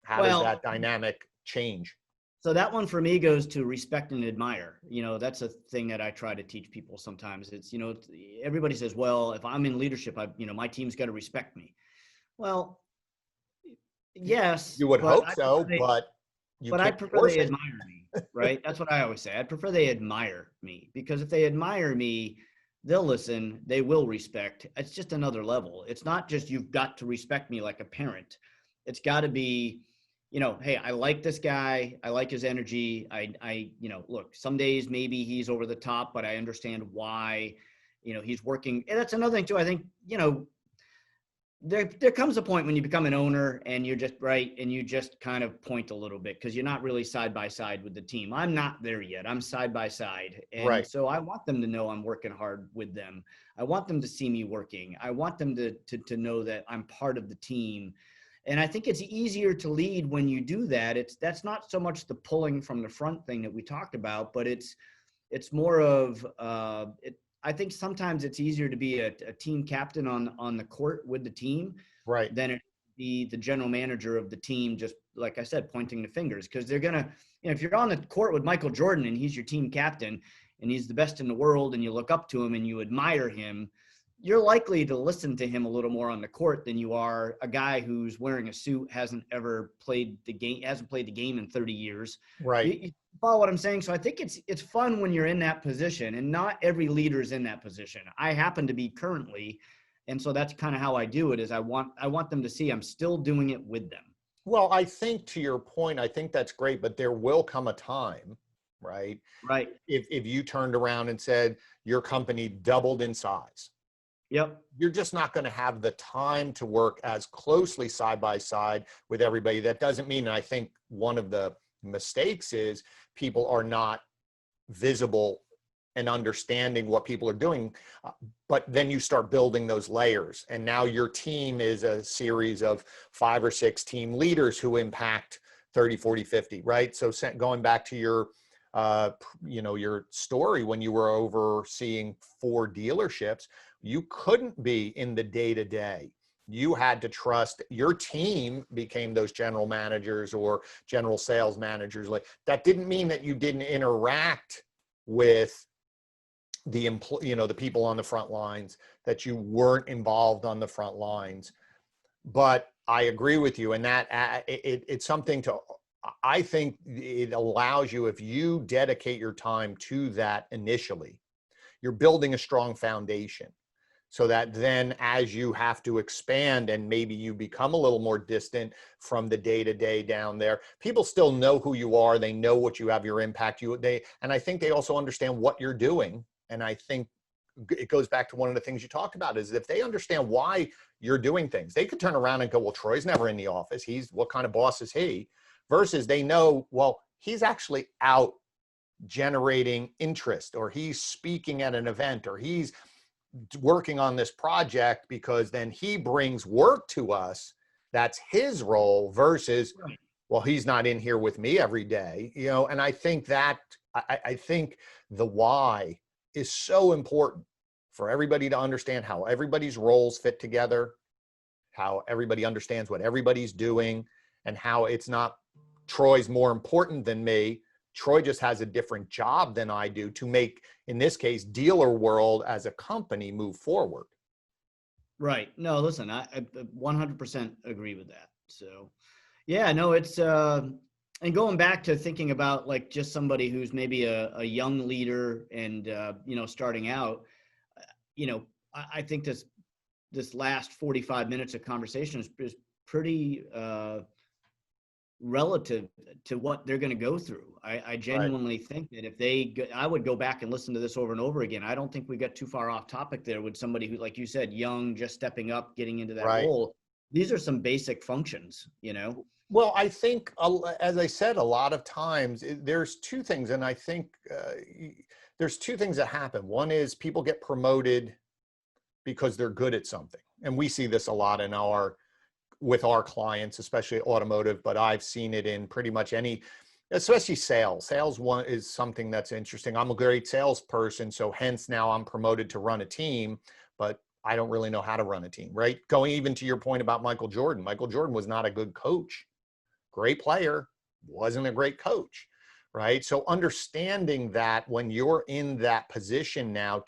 Well, dynamic change? so that one for me goes to respect and admire. That's a thing that I try to teach people sometimes. It's, everybody says, well, if I'm in leadership, my team's got to respect me. Well, yes, You would but hope so, but you I can't prefer force they it. admire me, right? That's what I always say. I prefer they admire me, because if they admire me, they'll listen, they will respect. It's just another level. It's not just you've got to respect me like a parent. It's got to be, hey, I like this guy. I like his energy. Look, some days maybe he's over the top, but I understand why, he's working. And that's another thing too. I think, there comes a point when you become an owner and you're just right, and you just kind of point a little bit, because you're not really side by side with the team. I'm not there yet. I'm side by side. And Right. so I want them to know I'm working hard with them. I want them to see me working. I want them to know that I'm part of the team. And I think it's easier to lead when you do that. That's not so much the pulling from the front thing that we talked about, but it's more of I think sometimes it's easier to be a team captain on the court with the team Right. than it be the general manager of the team, just like I said, pointing the fingers. Because they're gonna, if you're on the court with Michael Jordan and he's your team captain and he's the best in the world, and you look up to him and you admire him, you're likely to listen to him a little more on the court than you are a guy who's wearing a suit, hasn't played the game in 30 years. Right. You follow what I'm saying? So I think it's fun when you're in that position, and not every leader is in that position. I happen to be currently, and so that's kind of how I do it. Is I want them to see I'm still doing it with them. Well, I think to your point, I think that's great, but there will come a time, right? Right. If you turned around and said your company doubled in size, Yep. you're just not going to have the time to work as closely side by side with everybody. That doesn't mean, and I think one of the mistakes is people are not visible and understanding what people are doing. But then you start building those layers, and now your team is a series of 5 or 6 team leaders who impact 30, 40, 50, right? So going back to your your story, when you were overseeing 4 dealerships, you couldn't be in the day-to-day. You had to trust your team became those general managers or general sales managers. Like, that didn't mean that you didn't interact with the the people on the front lines, that you weren't involved on the front lines. But I agree with you, and that it's something to, I think it allows you, if you dedicate your time to that initially, you're building a strong foundation, so that then as you have to expand and maybe you become a little more distant from the day-to-day down there, people still know who you are. They know what you have, your impact. And I think they also understand what you're doing. And I think it goes back to one of the things you talked about, is if they understand why you're doing things, they could turn around and go, well, Troy's never in the office. What kind of boss is he? Versus they know, well, he's actually out generating interest, or he's speaking at an event, or he's working on this project, because then he brings work to us. That's his role, versus, Right. well, he's not in here with me every day, and I think I think the why is so important for everybody to understand, how everybody's roles fit together, how everybody understands what everybody's doing, and how it's not Troy's more important than me. Troy just has a different job than I do to make, in this case, Dealerworld as a company move forward. Right. No, listen, I 100% agree with that. So, yeah, no, it's, and going back to thinking about like just somebody who's maybe a young leader and, starting out, I think this last 45 minutes of conversation is pretty, relative to what they're going to go through. I Right. genuinely think that I would go back and listen to this over and over again. I don't think we got too far off topic there with somebody who, like you said, young, just stepping up, getting into that Right. role. These are some basic functions, Well, I think, as I said, a lot of times there's two things, and I think there's two things that happen. One is people get promoted because they're good at something, and we see this a lot with our clients, especially automotive, but I've seen it in pretty much any, especially sales. Sales one is something that's interesting. I'm a great salesperson, so hence now I'm promoted to run a team, but I don't really know how to run a team, right? Going even to your point about Michael Jordan. Michael Jordan was not a good coach. Great player, wasn't a great coach, right? So understanding that when you're in that position now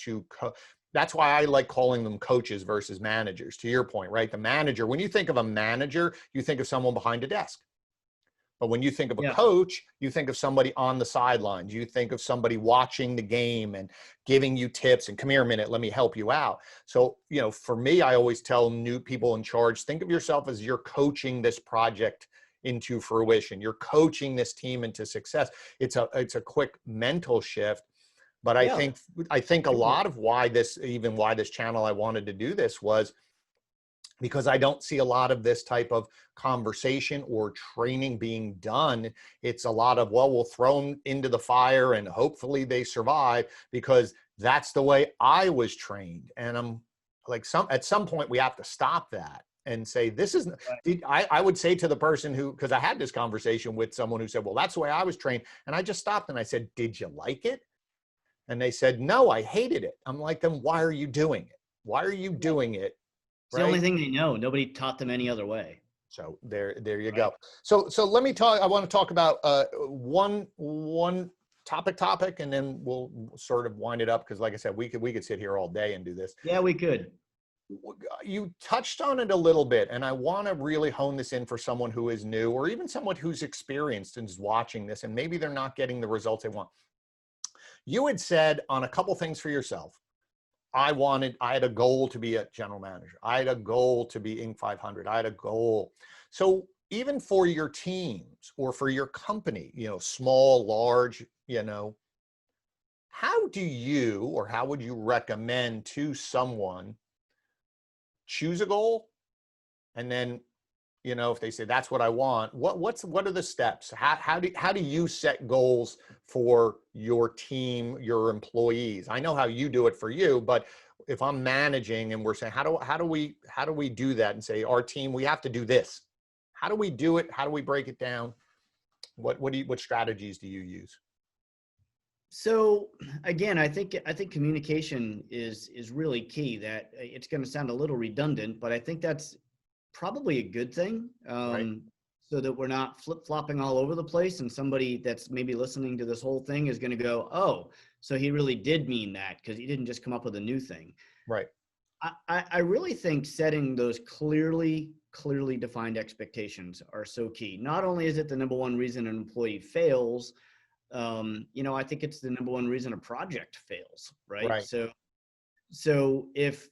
that's why I like calling them coaches versus managers, to your point, right? The manager, when you think of a manager, you think of someone behind a desk. But when you think of a Yeah. coach, you think of somebody on the sidelines. You think of somebody watching the game and giving you tips and come here a minute, let me help you out. So, for me, I always tell new people in charge, think of yourself as you're coaching this project into fruition. You're coaching this team into success. It's a quick mental shift. But I Yeah. think a lot of why this channel I wanted to do this was because I don't see a lot of this type of conversation or training being done. It's a lot of, well, we'll throw them into the fire and hopefully they survive because that's the way I was trained. And I'm like, at some point we have to stop that and say, this is, I would say to the person because I had this conversation with someone who said, well, that's the way I was trained. And I just stopped and I said, did you like it? And they said, no, I hated it. I'm like, then why are you doing it? Why are you doing it? It's the only Right. thing they know. Nobody taught them any other way. So there you Right. go. So let me talk. I want to talk about one topic, and then we'll sort of wind it up because, like I said, we could sit here all day and do this. Yeah, we could. You touched on it a little bit, and I want to really hone this in for someone who is new, or even someone who's experienced and is watching this, and maybe they're not getting the results they want. You had said on a couple things for yourself. I had a goal to be a general manager. I had a goal to be Inc. 500. I had a goal. So even for your teams or for your company, small, large, how would you recommend to someone choose a goal? And then, if they say that's what I want, what are the steps? How do you set goals for your team, your employees? I know how you do it for you, but if I'm managing and we're saying how do we do that and say our team, we have to do this. How do we do it? How do we break it down? What strategies do you use? So again, I think communication is really key. That it's going to sound a little redundant, but I think that's probably a good thing, Right. so that we're not flip-flopping all over the place and somebody that's maybe listening to this whole thing is going to go, oh, so he really did mean that because he didn't just come up with a new thing. Right. I really think setting those clearly defined expectations are so key. Not only is it the number one reason an employee fails, I think it's the number one reason a project fails, right? Right. So if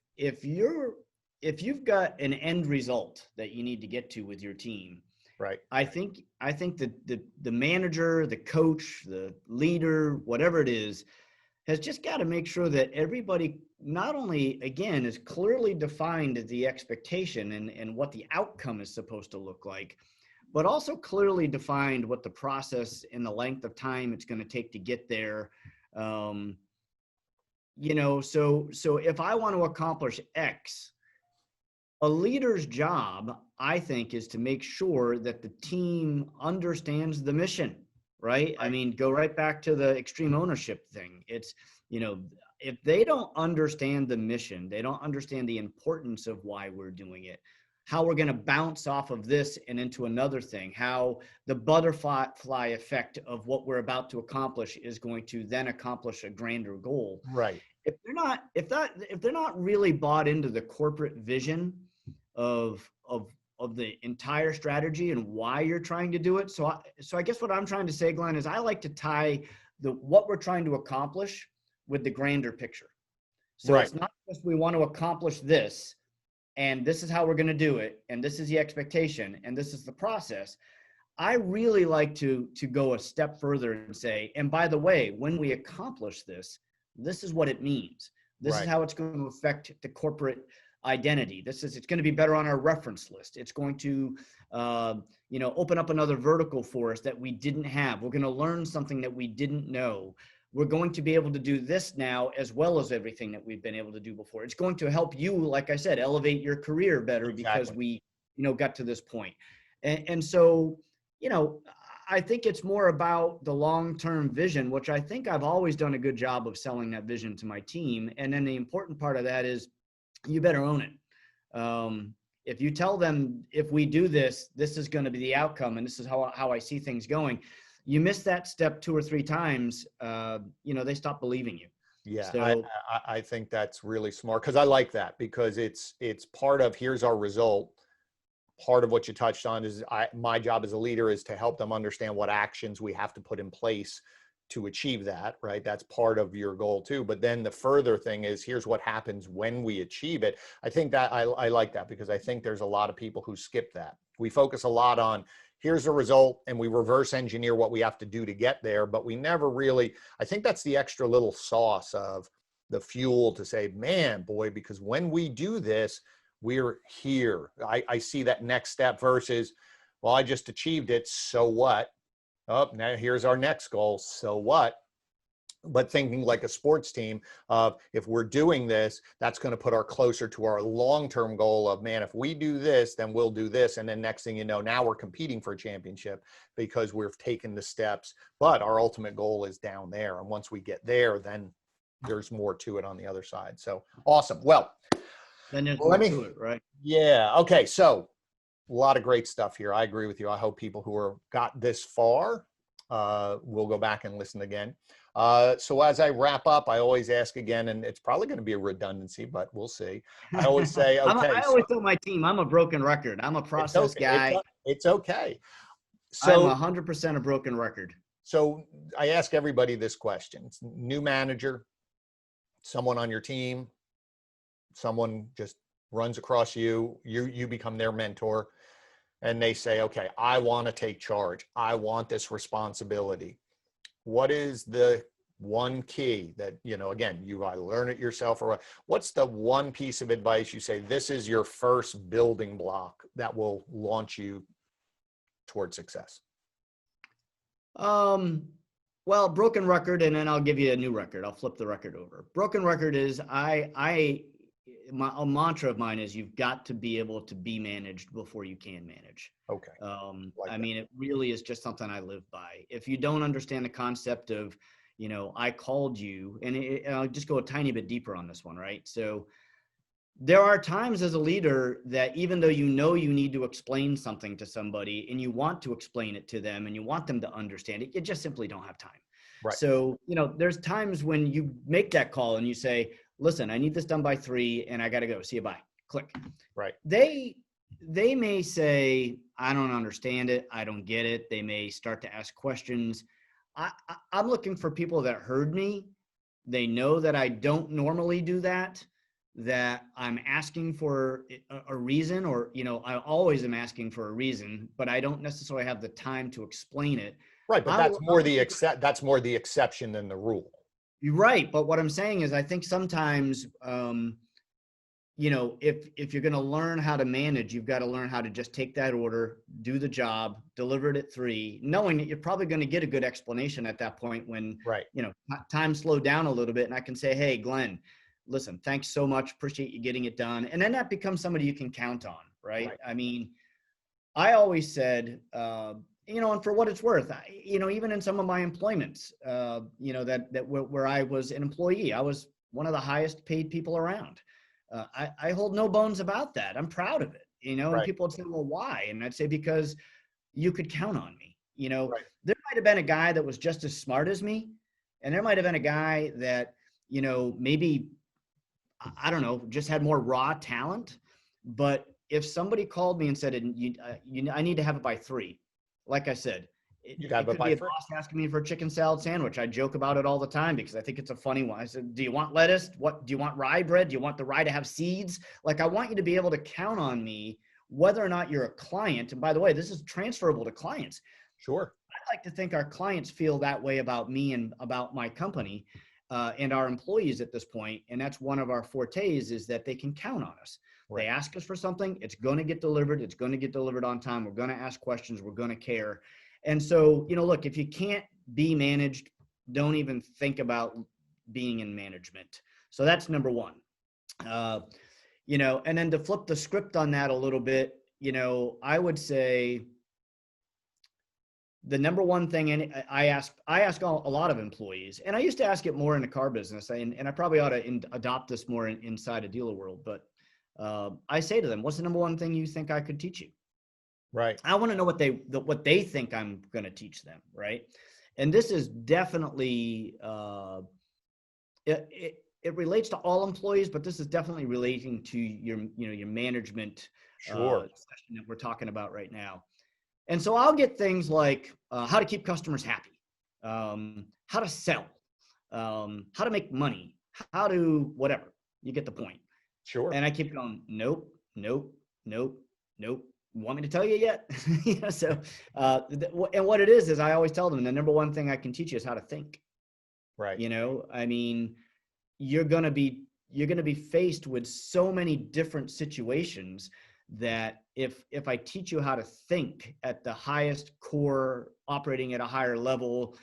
you've got an end result that you need to get to with your team, Right. I think that the manager, the coach, the leader, whatever it is, has just got to make sure that everybody not only, again, is clearly defined the expectation and what the outcome is supposed to look like, but also clearly defined what the process and the length of time it's going to take to get there. So if I want to accomplish X, a leader's job, I think, is to make sure that the team understands the mission, right? I mean, go right back to the extreme ownership thing. It's, if they don't understand the mission, they don't understand the importance of why we're doing it, how we're going to bounce off of this and into another thing, how the butterfly effect of what we're about to accomplish is going to then accomplish a grander goal. Right. If they're not really bought into the corporate vision of the entire strategy and why you're trying to do it. So I guess what I'm trying to say, Glenn, is I like to tie what we're trying to accomplish with the grander picture. So Right. it's not just we want to accomplish this, and this is how we're going to do it, and this is the expectation, and this is the process. I really like to go a step further and say, and by the way, when we accomplish this, this is what it means. This is how it's going to affect the corporate identity. It's going to be better on our reference list. It's going to, open up another vertical for us that we didn't have. We're going to learn something that we didn't know. We're going to be able to do this now as well as everything that we've been able to do before. It's going to help you, like I said, elevate your career better because we, got to this point. And so, I think it's more about the long-term vision, which I think I've always done a good job of selling that vision to my team. And then the important part of that is you better own it. If you tell them, if we do this, this is going to be the outcome, and this is how I see things going, you miss that step 2 or 3 times, they stop believing you. Yeah, So, I think that's really smart, because I like that, because it's part of, here's our result. Part of what you touched on is my job as a leader is to help them understand what actions we have to put in place to achieve that, right? That's part of your goal too. But then the further thing is, here's what happens when we achieve it. I think that I like that, because I think there's a lot of people who skip that. We focus a lot on, here's the result, and we reverse engineer what we have to do to get there. But we never really, I think that's the extra little sauce of the fuel to say, man, boy, because when we do this, we're here. I see that next step versus, well, I just achieved it, so what? Oh, now here's our next goal, so what? But thinking like a sports team of, if we're doing this, that's going to put our closer to our long-term goal of, man, if we do this, then we'll do this. And then next thing you know, now we're competing for a championship because we've taken the steps, but our ultimate goal is down there. And once we get there, then there's more to it on the other side. So awesome. Well, then there's more to it, right? Yeah. Okay. So a lot of great stuff here. I agree with you. I hope people who are got this far will go back and listen again. So as I wrap up, I always ask again, and it's probably going to be a redundancy, but we'll see. I always say, okay. I always tell my team, I'm a broken record. I'm a process guy. It's okay. So I'm 100% a broken record. So I ask everybody this question. It's new manager, someone on your team, someone just runs across you become their mentor, and they say, okay, I want to take charge. I want this responsibility. What is the one key that, again, you either learn it yourself, or what's the one piece of advice you say, this is your first building block that will launch you toward success? Well, broken record, and then I'll give you a new record. I'll flip the record over. Broken record is a mantra of mine is, you've got to be able to be managed before you can manage. Okay. I mean, it really is just something I live by. If you don't understand the concept of, I called you, and I'll just go a tiny bit deeper on this one, right? So there are times as a leader that even though you need to explain something to somebody, and you want to explain it to them, and you want them to understand it, you just simply don't have time. Right. So, there's times when you make that call and you say, listen, I need this done by 3 and I got to go. See you, bye. Click. Right. They may say, I don't understand it. I don't get it. They may start to ask questions. I'm looking for people that heard me. They know that I don't normally do that I'm asking for a reason, or, I always am asking for a reason, but I don't necessarily have the time to explain it. Right. But that's more the exception than the rule. You're right. But what I'm saying is, I think sometimes, if you're going to learn how to manage, you've got to learn how to just take that order, do the job, deliver it at 3, knowing that you're probably going to get a good explanation at that point when, right, time slowed down a little bit, and I can say, hey, Glenn, listen, thanks so much. Appreciate you getting it done. And then that becomes somebody you can count on, right? I mean, I always said, and for what it's worth, even in some of my employments, where I was an employee, I was one of the highest paid people around. I hold no bones about that. I'm proud of it. and Right. people would say, well, why? And I'd say, because you could count on me. Right. There might have been a guy that was just as smart as me. And there might have been a guy that, maybe, I don't know, just had more raw talent. But if somebody called me and said, I need to have it by 3, like I said, You got it it could by be a 3. boss asking me for a chicken salad sandwich. I joke about it all the time because I think it's a funny one. I said, do you want lettuce? What do you want? Rye bread? Do you want the rye to have seeds? Like, I want you to be able to count on me, whether or not you're a client. And by the way, this is transferable to clients. Sure. I'd like to think our clients feel that way about me and about my company, and our employees at this point. And that's one of our fortes, is that they can count on us. Right. They ask us for something, it's going to get delivered. It's going to get delivered on time. We're going to ask questions. We're going to care. And so, look, if you can't be managed, don't even think about being in management. So that's number one. And then to flip the script on that a little bit, I would say the number one thing, and I ask a lot of employees, and I used to ask it more in the car business, and I probably ought to adopt this more inside of Dealerworld, but I say to them, what's the number one thing you think I could teach you? Right. I want to know what they think I'm going to teach them, right? And this is definitely it relates to all employees, but this is definitely relating to your management Sure. session that we're talking about right now. And so I'll get things like how to keep customers happy, how to sell, how to make money, how to whatever. You get the point. Sure. And I keep going, nope, nope, nope, nope. Want me to tell you yet? And what it is I always tell them, the number one thing I can teach you is how to think. Right. I mean, you're going to be faced with so many different situations that if I teach you how to think at the highest core, operating at a higher level,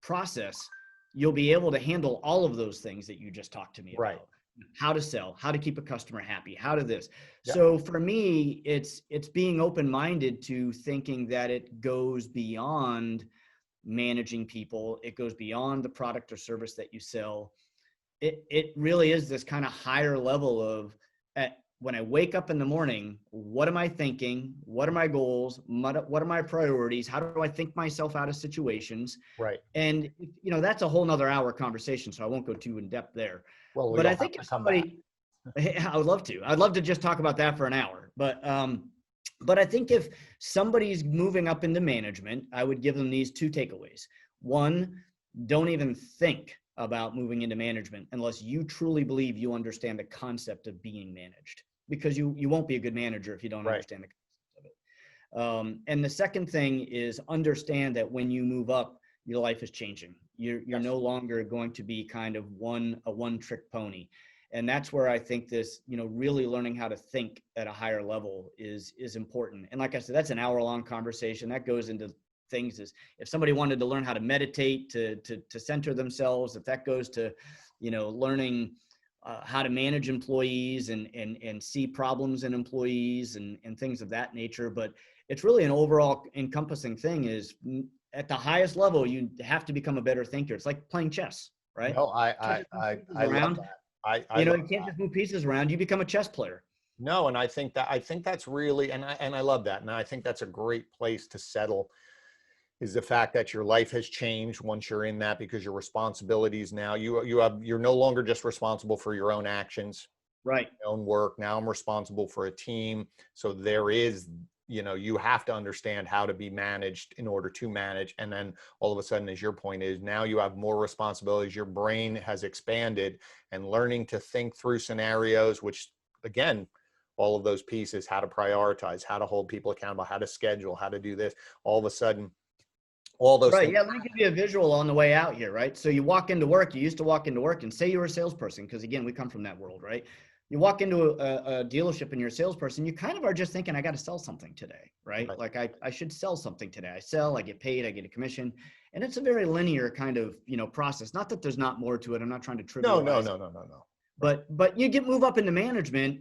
process, you'll be able to handle all of those things that you just talked to me Right. about. How to sell, how to keep a customer happy, how to this. Yeah. So for me, it's being open-minded to thinking that it goes beyond managing people. It goes beyond the product or service that you sell. It really is this kind of higher level of, when I wake up in the morning, what am I thinking? What are my goals? What are my priorities? How do I think myself out of situations? Right. And, that's a whole nother hour conversation, so I won't go too in depth there. Well, But you'll I think have if to come back. somebody, I would love to. I'd love to just talk about that for an hour. But I think if somebody's moving up into management, I would give them these 2 takeaways. One, don't even think about moving into management unless you truly believe you understand the concept of being managed, because you won't be a good manager if you don't Right. understand the concept of it. And the second thing is, understand that when you move up, your life is changing. You're Yes. no longer going to be kind of a one-trick pony. And that's where I think this, really learning how to think at a higher level is important. And like I said, that's an hour-long conversation. That goes into things as if somebody wanted to learn how to meditate, to center themselves, if that goes to, learning how to manage employees and see problems in employees and things of that nature. But it's really an overall encompassing thing. Is at the highest level, you have to become a better thinker. It's like playing chess, right? No, I love that. I love You can't that. just move pieces around. You become a chess player. No, and I think that's really, and I love that. And I think that's a great place to settle, is the fact that your life has changed once you're in that, because your responsibilities now, you're no longer just responsible for your own actions, Right. your own work. Now I'm responsible for a team. So there is, you have to understand how to be managed in order to manage. And then all of a sudden, as your point is, now you have more responsibilities. Your brain has expanded, and learning to think through scenarios, which again, all of those pieces, how to prioritize, how to hold people accountable, how to schedule, how to do this, all of a sudden, all those Right. things. Yeah. Let me give you a visual on the way out here. Right. So you walk into work, you used to walk into work and say you're a salesperson, because again, we come from that world, right? You walk into a dealership and you're a salesperson, you kind of are just thinking, I got to sell something today, right? Right. Like I should sell something today. I sell, I get paid, I get a commission. And it's a very linear kind of, process. Not that there's not more to it. I'm not trying to trivialize. No. But you move up into management.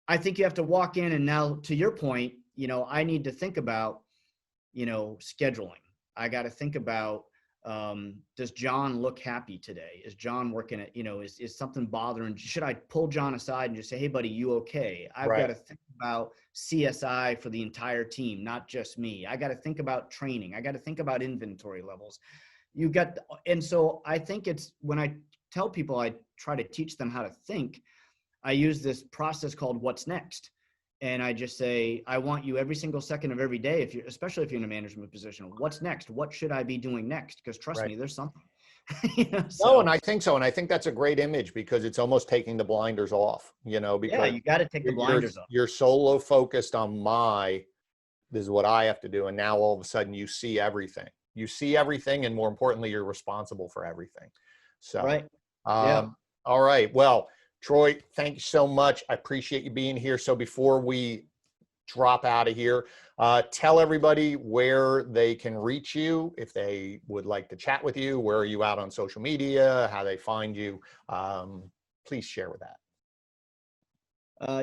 I think you have to walk in, and now to your point, I need to think about, scheduling. I got to think about Does John look happy today? Is John working at, is something bothering? Should I pull John aside and just say, hey, buddy, you okay? I've got Right. to think about CSI for the entire team, not just me. I got to think about training. I got to think about inventory levels. And so I think it's when I tell people, I try to teach them how to think. I use this process called what's next. And I just say, I want you every single second of every day, especially if you're in a management position, what's next? What should I be doing next? Because trust Right. me, there's something. No, and I think so. And I think that's a great image because it's almost taking the blinders off, Yeah, because you got to take the blinders off. you're solo focused on this is what I have to do. And now all of a sudden you see everything. You see everything. And more importantly, you're responsible for everything. So, Right. Yeah. All right. Well, Troy, thank you so much. I appreciate you being here. So before we drop out of here, tell everybody where they can reach you if they would like to chat with you. Where are you out on social media? How they find you? Please share with that.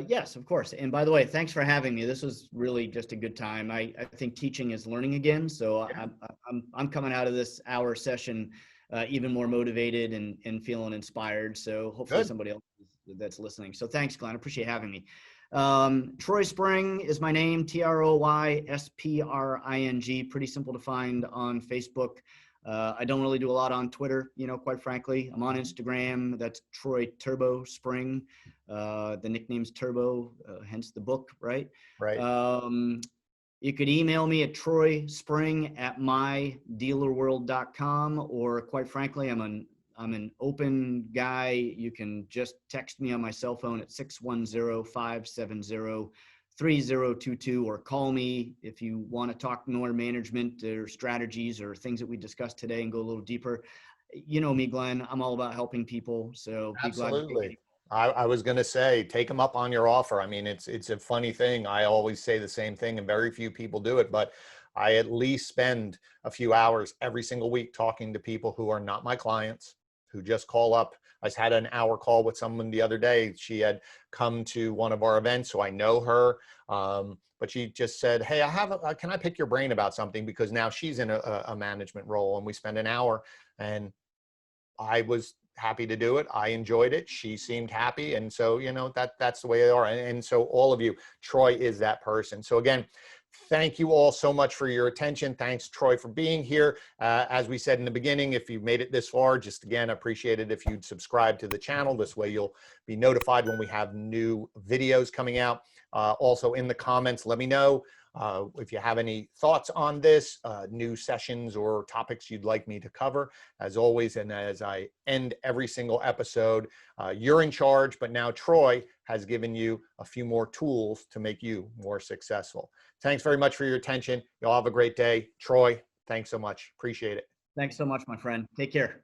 Yes, of course. And by the way, thanks for having me. This was really just a good time. I think teaching is learning again. So Yeah. I'm coming out of this hour session even more motivated and feeling inspired. So hopefully somebody else that's listening. So thanks, Glenn. I appreciate having me. Troy Spring is my name, TroySpring. Pretty simple to find on Facebook. I don't really do a lot on Twitter, quite frankly. I'm on Instagram. That's Troy Turbo Spring. The nickname's Turbo, hence the book, right? Right. You could email me at troyspring@mydealerworld.com, or quite frankly, I'm an open guy. You can just text me on my cell phone at 610-570-3022, or call me if you want to talk more management or strategies or things that we discussed today and go a little deeper. You know me, Glenn. I'm all about helping people. So be glad to take Absolutely. it. I was going to say, take them up on your offer. I mean, it's a funny thing. I always say the same thing, and very few people do it, but I at least spend a few hours every single week talking to people who are not my clients, who just call up. I just had an hour call with someone the other day. She had come to one of our events, so I know her. But she just said, hey, can I pick your brain about something? Because now she's in a management role, and we spend an hour, and I was happy to do it. I enjoyed it. She seemed happy. And so, that's the way they are. And so all of you, Troy is that person. So again, thank you all so much for your attention. Thanks, Troy, for being here. As we said in the beginning, if you've made it this far, just again, appreciate it if you'd subscribe to the channel. This way you'll be notified when we have new videos coming out. Also in the comments, let me know if you have any thoughts on this, new sessions or topics you'd like me to cover. As always, and as I end every single episode, you're in charge, but now Troy has given you a few more tools to make you more successful. Thanks very much for your attention. Y'all have a great day. Troy, thanks so much. Appreciate it. Thanks so much, my friend. Take care.